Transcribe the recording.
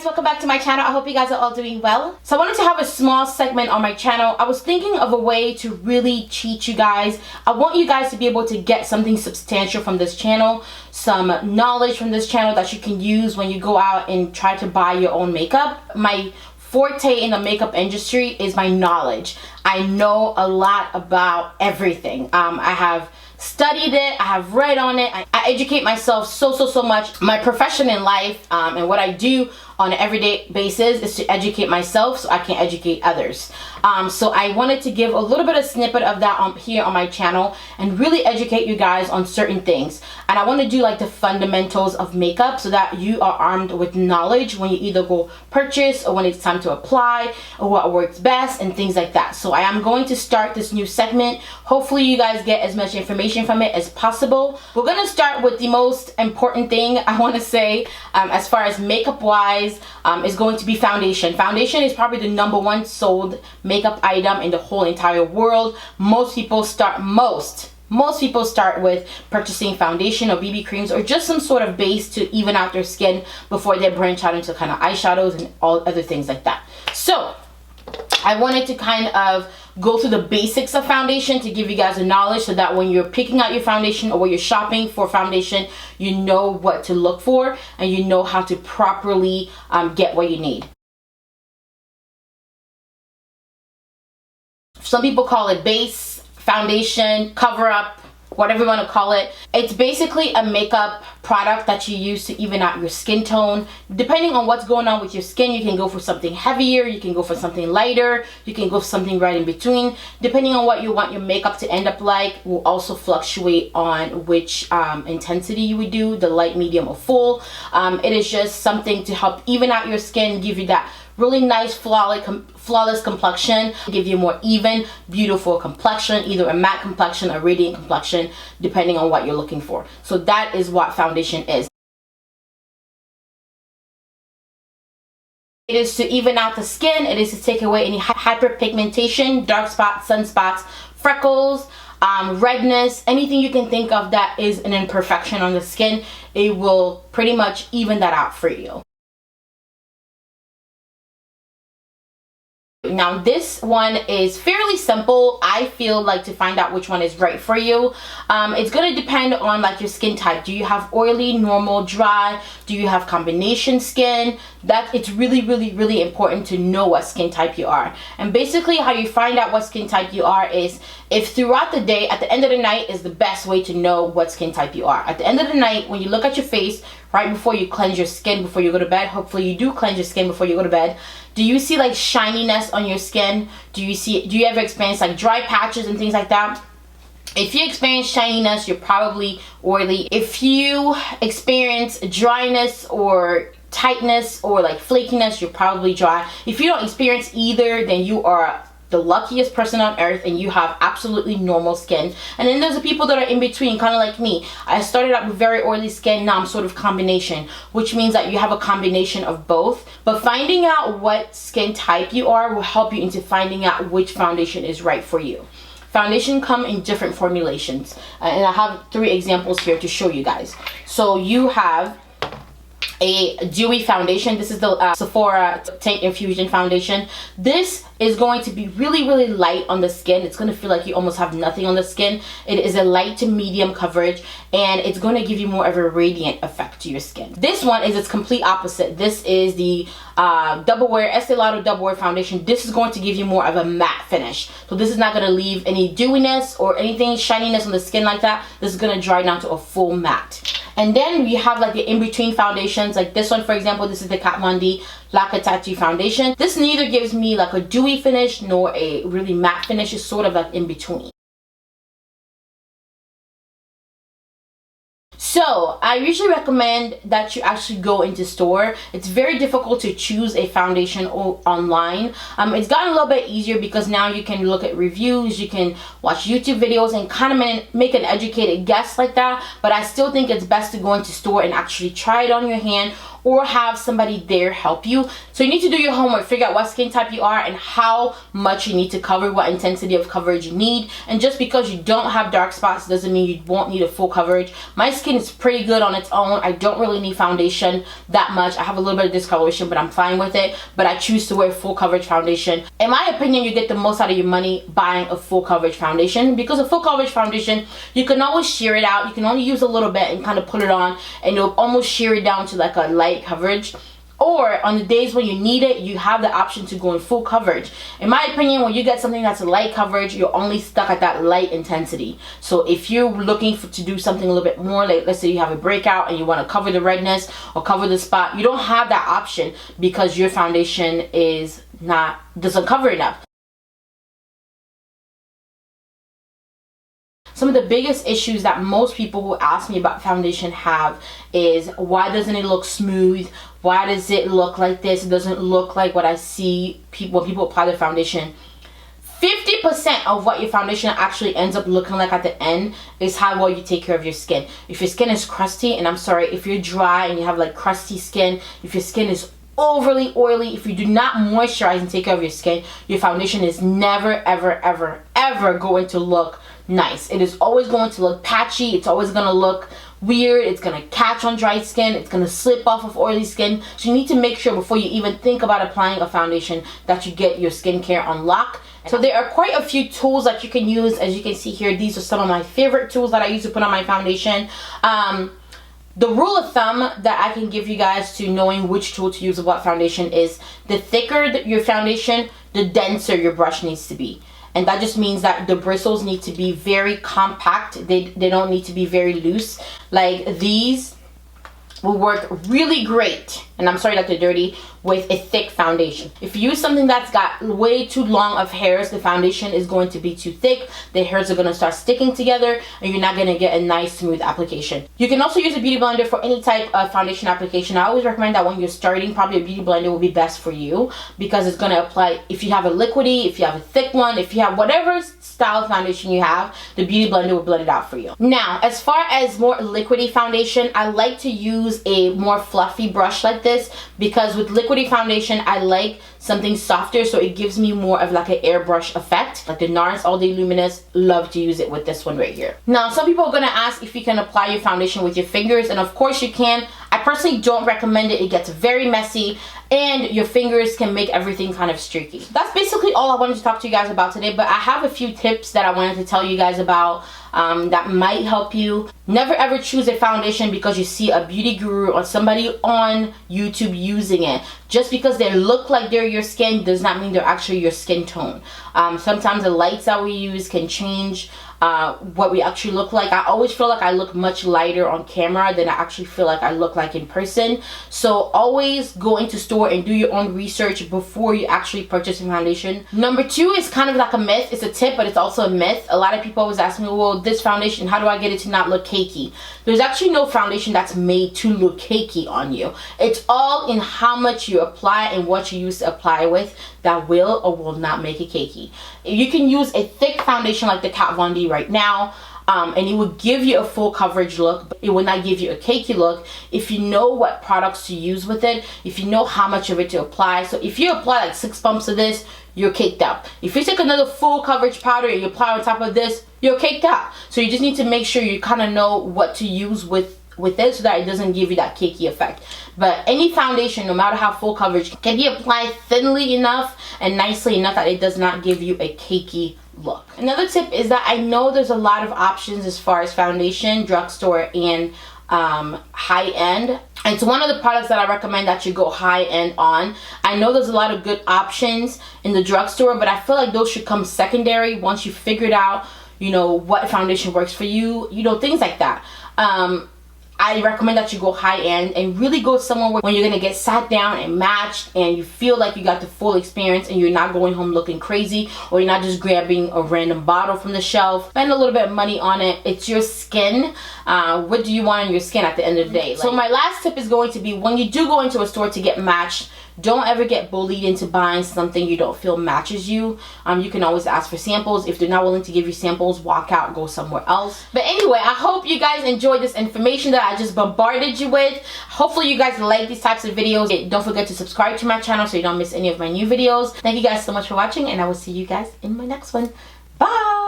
Welcome back to my channel. I hope you guys are all doing well. So I wanted to have a small segment on my channel. I was thinking of a way to really teach you guys. I want you guys to be able to get something substantial from this channel, some knowledge from this channel that you can use when you go out and try to buy your own makeup. My forte in the makeup industry is my knowledge. I know a lot about everything. I have studied it, I have read on it, I educate myself so much. My profession in life and what I do on an everyday basis is to educate myself so I can educate others. So I wanted to give a little bit of snippet of that here on my channel and really educate you guys on certain things. And I want to do like the fundamentals of makeup so that you are armed with knowledge when you either go purchase or when it's time to apply or what works best and things like that. So I am going to start this new segment. Hopefully you guys get as much information from it as possible. We're going to start with the most important thing I want to say as far as makeup wise is going to be foundation. Foundation is probably the #1 sold makeup item in the whole entire world. Most people start with purchasing foundation or BB creams or just some sort of base to even out their skin before they branch out into kind of eyeshadows and all other things like that. So I wanted to kind of go through the basics of foundation to give you guys the knowledge so that when you're picking out your foundation or when you're shopping for foundation, you know what to look for and you know how to properly get what you need. Some people call it base, foundation, cover up, whatever you want to call it. It's basically a makeup product that you use to even out your skin tone. Depending on what's going on with your skin, you can go for something heavier, you can go for something lighter, you can go for something right in between. Depending on what you want your makeup to end up like will also fluctuate on which intensity you would do, the light, medium, or full. It is just something to help even out your skin, give you that really nice flawless complexion, give you a more even, beautiful complexion, either a matte complexion or radiant complexion, depending on what you're looking for. So that is what foundation is. It is to even out the skin. It is to take away any hyperpigmentation, dark spots, sunspots, freckles, redness, anything you can think of that is an imperfection on the skin. It will pretty much even that out for you. Now this one is fairly simple. I feel like to find out which one is right for you. It's going to depend on like your skin type. Do you have oily, normal, dry? Do you have combination skin? That it's really important to know what skin type you are. And basically how you find out what skin type you are is if throughout the day, at the end of the night is the best way to know what skin type you are. At the end of the night, when you look at your face, right before you cleanse your skin before you go to bed, hopefully you do cleanse your skin before you go to bed, do you see like shininess on your skin? Do you ever experience like dry patches and things like that? If you experience shininess, you're probably oily. If you experience dryness or tightness or like flakiness, you're probably dry. If you don't experience either, then you are the luckiest person on earth and you have absolutely normal skin. And then there's the people that are in between, kind of like me. I started out with very oily skin, now I'm sort of combination, which means that you have a combination of both. But finding out what skin type you are will help you into finding out which foundation is right for you. Foundation come in different formulations, and I have 3 examples here to show you guys. So you have a dewy foundation. This is the Sephora Tank Infusion foundation. This is going to be really light on the skin. It's going to feel like you almost have nothing on the skin. It is a light to medium coverage and it's going to give you more of a radiant effect to your skin. This one is its complete opposite. This is the Double Wear Estee Lauder Double Wear foundation. This is going to give you more of a matte finish. So this is not going to leave any dewiness or anything shininess on the skin like that. This is going to dry down to a full matte. And then we have like the in-between foundations, like this one for example. This is the Kat Von D Laka Tattoo foundation. This neither gives me like a dewy finish nor a really matte finish. It's sort of like in between. So I usually recommend that you actually go into store. It's very difficult to choose a foundation online. It's gotten a little bit easier because now you can look at reviews, you can watch YouTube videos and kind of make an educated guess like that. But I still think it's best to go into store and actually try it on your hand or have somebody there help you. So you need to do your homework, figure out what skin type you are and how much you need to cover, what intensity of coverage you need. And just because you don't have dark spots doesn't mean you won't need a full coverage. My skin is pretty good on its own. I don't really need foundation that much. I have a little bit of discoloration, but I'm fine with it. But I choose to wear full coverage foundation. In my opinion, you get the most out of your money buying a full coverage foundation, because a full coverage foundation, you can always sheer it out. You can only use a little bit and kind of put it on, and it'll almost sheer it down to like a light coverage. Or on the days when you need it, you have the option to go in full coverage. In my opinion, when you get something that's a light coverage, you're only stuck at that light intensity. So if you're looking to do something a little bit more, like let's say you have a breakout and you want to cover the redness or cover the spot, you don't have that option because your foundation doesn't cover enough. Some of the biggest issues that most people who ask me about foundation have is, why doesn't it look smooth? Why does it look like this? It doesn't look like what I see when people apply their foundation. 50% of what your foundation actually ends up looking like at the end is how well you take care of your skin. If your skin is crusty, and I'm sorry, if you're dry and you have like crusty skin, if your skin is overly oily, if you do not moisturize and take care of your skin, your foundation is never, ever, ever, ever going to look nice. It is always going to look patchy. It's always going to look weird. It's going to catch on dry skin. It's going to slip off of oily skin. So you need to make sure before you even think about applying a foundation that you get your skincare on lock. So there are quite a few tools that you can use. As you can see here, these are some of my favorite tools that I use to put on my foundation. The rule of thumb that I can give you guys to knowing which tool to use with what foundation is, the thicker your foundation, the denser your brush needs to be. And that just means that the bristles need to be very compact. They don't need to be very loose. Like these will work really great, and I'm sorry that they're dirty, with a thick foundation. If you use something that's got way too long of hairs, the foundation is going to be too thick. The hairs are going to start sticking together and you're not going to get a nice smooth application. You can also use a beauty blender for any type of foundation application. I always recommend that when you're starting, probably a beauty blender will be best for you, because it's going to apply, if you have a liquidy, if you have a thick one, if you have whatever style of foundation you have, the beauty blender will blend it out for you. Now, as far as more liquidy foundation, I like to use a more fluffy brush like this, because with liquidy foundation I like something softer, so it gives me more of like an airbrush effect. Like the NARS All Day Luminous, love to use it with this one right here. Now, some people are going to ask if you can apply your foundation with your fingers, and of course you can. I personally don't recommend it. It gets very messy and your fingers can make everything kind of streaky. That's basically all I wanted to talk to you guys about today, but I have a few tips that I wanted to tell you guys about that might help you. Never ever choose a foundation because you see a beauty guru or somebody on YouTube using it. Just because they look like they're your skin does not mean they're actually your skin tone. Sometimes the lights that we use can change what we actually look like. I always feel like I look much lighter on camera than I actually feel like I look like in person. So always go into store and do your own research before you actually purchase a foundation. Number 2 is kind of like a myth. It's a tip, but it's also a myth. A lot of people always ask me, well, this foundation, how do I get it to not look cakey? There's actually no foundation that's made to look cakey on you. It's all in how much you apply and what you use to apply with that will or will not make it cakey. You can use a thick foundation like the Kat Von D right now, and it will give you a full coverage look, but it will not give you a cakey look if you know what products to use with it, if you know how much of it to apply. So if you apply like 6 pumps of this, you're caked up. If you take another full coverage powder and you apply on top of this, you're caked up. So you just need to make sure you kind of know what to use with it so that it doesn't give you that cakey effect. But any foundation, no matter how full coverage, can be applied thinly enough and nicely enough that it does not give you a cakey look. Another tip is that I know there's a lot of options as far as foundation, drugstore, and high-end. It's one of the products that I recommend that you go high-end on. I know there's a lot of good options in the drugstore, but I feel like those should come secondary once you figured out, you know, what foundation works for you, you know, things like that. I recommend that you go high-end and really go somewhere where you're going to get sat down and matched and you feel like you got the full experience and you're not going home looking crazy, or you're not just grabbing a random bottle from the shelf. Spend a little bit of money on it. It's your skin. What do you want on your skin at the end of the day? So my last tip is going to be, when you do go into a store to get matched, Don't ever get bullied into buying something you don't feel matches you. You can always ask for samples. If they're not willing to give you samples, walk out, go somewhere else. But anyway, I hope you guys enjoyed this information that I just bombarded you with. Hopefully you guys like these types of videos. Don't forget to subscribe to my channel so you don't miss any of my new videos. Thank you guys so much for watching, and I will see you guys in my next one. Bye!